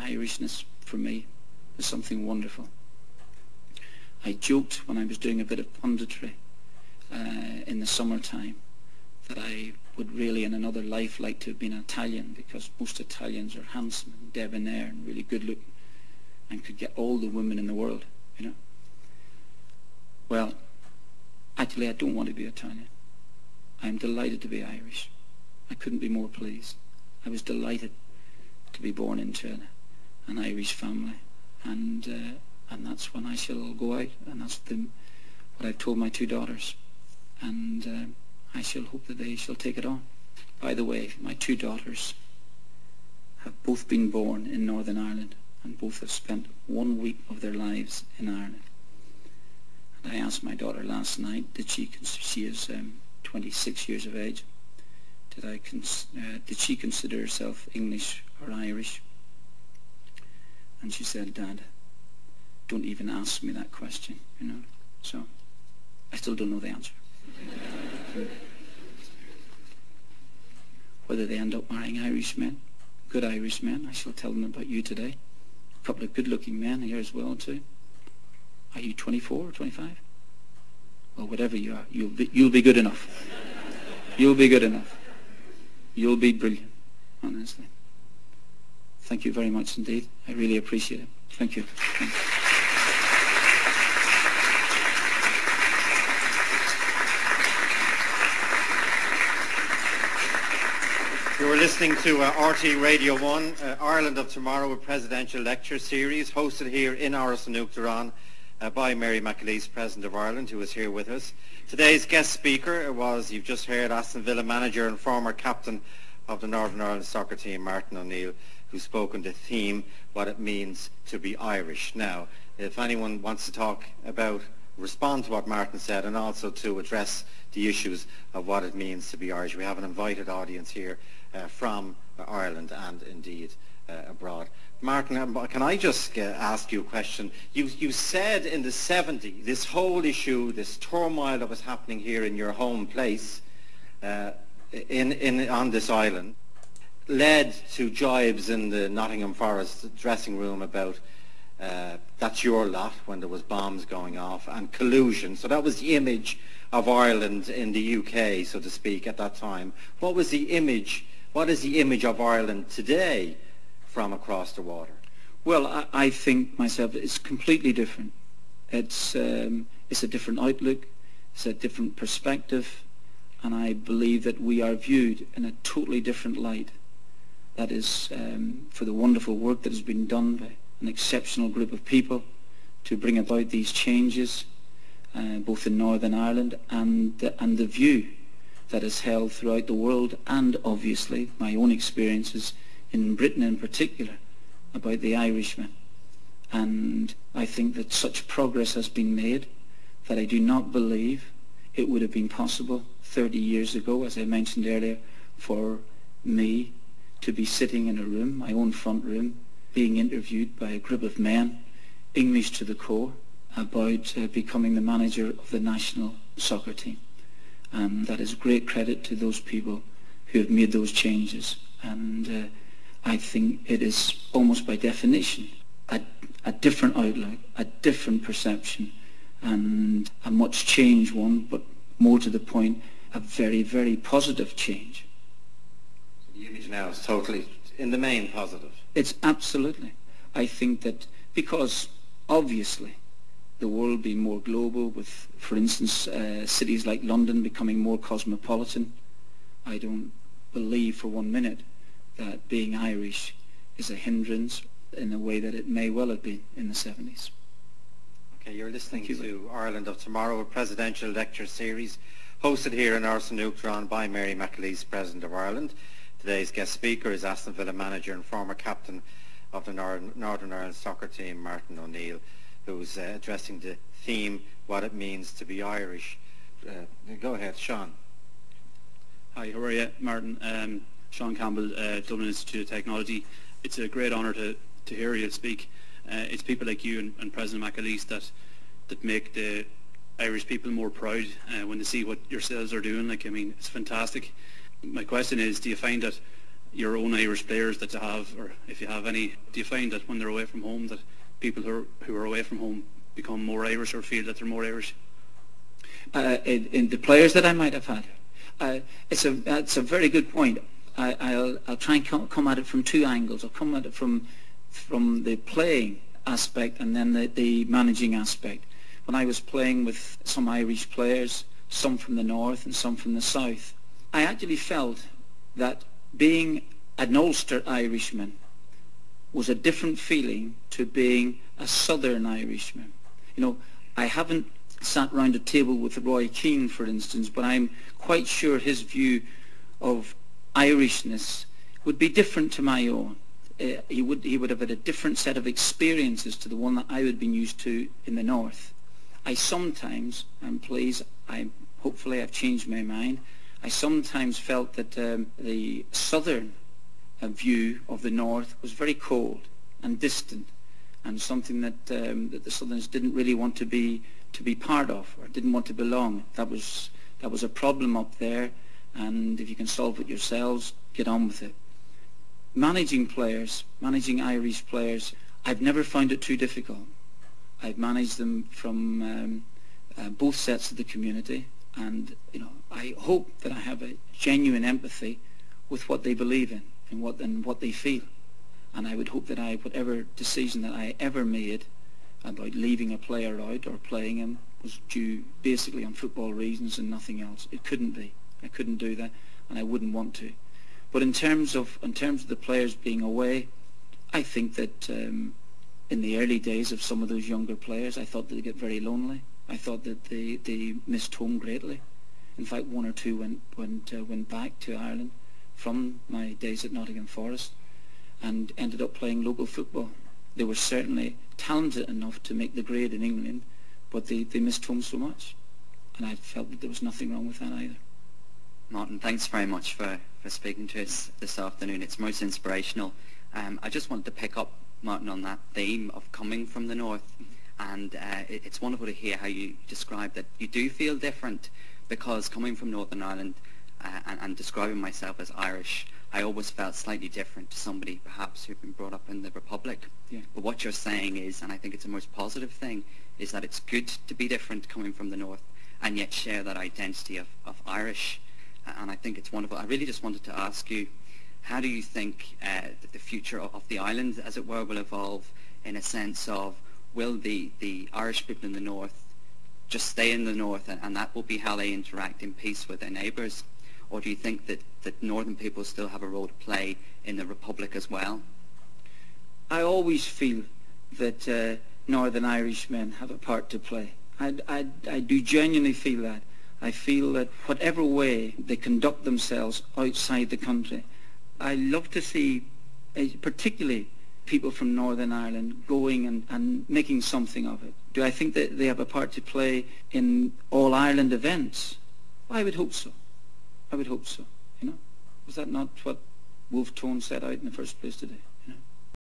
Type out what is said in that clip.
Irishness for me is something wonderful. I joked when I was doing a bit of punditry in the summertime that I would really in another life like to have been Italian, because most Italians are handsome and debonair and really good looking and could get all the women in the world, you know. Well, actually I don't want to be Italian. I'm delighted to be Irish. I couldn't be more pleased. I was delighted to be born into an Irish family, and that's when I shall go out, and that's what I've told my two daughters, and I shall hope that they shall take it on. By the way, my two daughters have both been born in Northern Ireland, and both have spent 1 week of their lives in Ireland. And I asked my daughter last night, she is 26 years of age, did she consider herself English or Irish? And she said, Dad, don't even ask me that question, you know. So I still don't know the answer. Whether they end up marrying Irish men, good Irish men, I shall tell them about you today. A couple of good-looking men here as well too. Are you 24 or 25? Well, whatever you are, you'll be good enough. You'll be good enough. You'll be brilliant, honestly. Thank you very much indeed. I really appreciate it. Thank you. Thanks. You were listening to RT Radio 1, Ireland of Tomorrow, a presidential lecture series hosted here in Áras and Uachtaráin by Mary McAleese, President of Ireland, who is here with us. Today's guest speaker was, you've just heard, Aston Villa manager and former captain of the Northern Ireland soccer team, Martin O'Neill, who spoke on the theme, what it means to be Irish. Now, if anyone wants to respond to what Martin said, and also to address the issues of what it means to be Irish, we have an invited audience here from Ireland and indeed abroad. Martin, can I just ask you a question? You said in the 70s, this whole issue, this turmoil that was happening here in your home place on this island, led to jibes in the Nottingham Forest dressing room about that's your lot when there was bombs going off, and collusion. So that was the image of Ireland in the UK, so to speak, at that time. What is the image of Ireland today from across the water? Well, I think myself it's completely different. It's a different outlook, it's a different perspective, and I believe that we are viewed in a totally different light. That is for the wonderful work that has been done by an exceptional group of people to bring about these changes, both in Northern Ireland and the view that is held throughout the world, and obviously my own experiences in Britain in particular about the Irishman. And I think that such progress has been made that I do not believe it would have been possible 30 years ago, as I mentioned earlier, for me to be sitting in a room, my own front room, being interviewed by a group of men, English to the core, about becoming the manager of the national soccer team. And that is great credit to those people who have made those changes. And I think it is almost by definition a different outlook, a different perception, and a much changed one, but more to the point, a very, very positive change. The image now is totally, in the main, positive. It's absolutely. I think that because obviously the world being more global with, for instance, cities like London becoming more cosmopolitan, I don't believe for 1 minute that being Irish is a hindrance in the way that it may well have been in the 70s. Okay, you're listening to Ireland of Tomorrow, a presidential lecture series hosted here in Áras and Uachtaráin by Mary McAleese, President of Ireland. Today's guest speaker is Aston Villa manager and former captain of the Northern Ireland soccer team, Martin O'Neill, who's addressing the theme, what it means to be Irish. Go ahead, Sean. Hi, how are you? Martin. Sean Campbell, Dublin Institute of Technology. It's a great honour to hear you speak. It's people like you and President McAleese that make the Irish people more proud when they see what yourselves are doing. Like, I mean, it's fantastic. My question is, do you find that your own Irish players that you have, or if you have any, do you find that when they're away from home that people who are away from home become more Irish or feel that they're more Irish? In the players that I might have had, it's a very good point. I'll try and come at it from two angles. I'll come at it from the playing aspect and then the managing aspect. When I was playing with some Irish players, some from the north and some from the south, I actually felt that being an Ulster Irishman was a different feeling to being a Southern Irishman. You know, I haven't sat round a table with Roy Keane, for instance, but I'm quite sure his view of Irishness would be different to my own. He would have had a different set of experiences to the one that I would have been used to in the north. I sometimes, and please, hopefully I've changed my mind, I sometimes felt that the southern view of the north was very cold and distant, and something that the Southerners didn't really want to be part of, or didn't want to belong. That was a problem up there, and if you can solve it yourselves, get on with it. Managing players, managing Irish players, I've never found it too difficult. I've managed them from both sets of the community, and you know, I hope that I have a genuine empathy with what they believe in and what they feel. And I would hope that whatever decision that I ever made about leaving a player out or playing him was due basically on football reasons and nothing else. It couldn't be. I couldn't do that, and I wouldn't want to. But in terms of the players being away, I think that in the early days of some of those younger players, I thought they'd get very lonely. I thought that they missed home greatly. In fact, one or two went back to Ireland from my days at Nottingham Forest and ended up playing local football. They were certainly talented enough to make the grade in England, but they missed home so much, and I felt that there was nothing wrong with that either. Martin, thanks very much for speaking to us this afternoon. It's most inspirational. I just wanted to pick up, Martin, on that theme of coming from the north, and it's wonderful to hear how you describe that you do feel different, because coming from Northern Ireland and describing myself as Irish, I always felt slightly different to somebody perhaps who'd been brought up in the Republic. Yeah. But what you're saying is, and I think it's the most positive thing, is that it's good to be different coming from the north and yet share that identity of Irish. And I think it's wonderful. I really just wanted to ask you, how do you think that the future of the island, as it were, will evolve, in a sense of, will the Irish people in the north just stay in the north and that will be how they interact in peace with their neighbours? Or do you think that northern people still have a role to play in the Republic as well? I always feel that Northern Irishmen have a part to play. I do genuinely feel that. I feel that whatever way they conduct themselves outside the country, I love to see particularly people from Northern Ireland going and making something of it. Do I think that they have a part to play in all Ireland events? I would hope so. I would hope so. You know, was that not what Wolfe Tone set out in the first place today?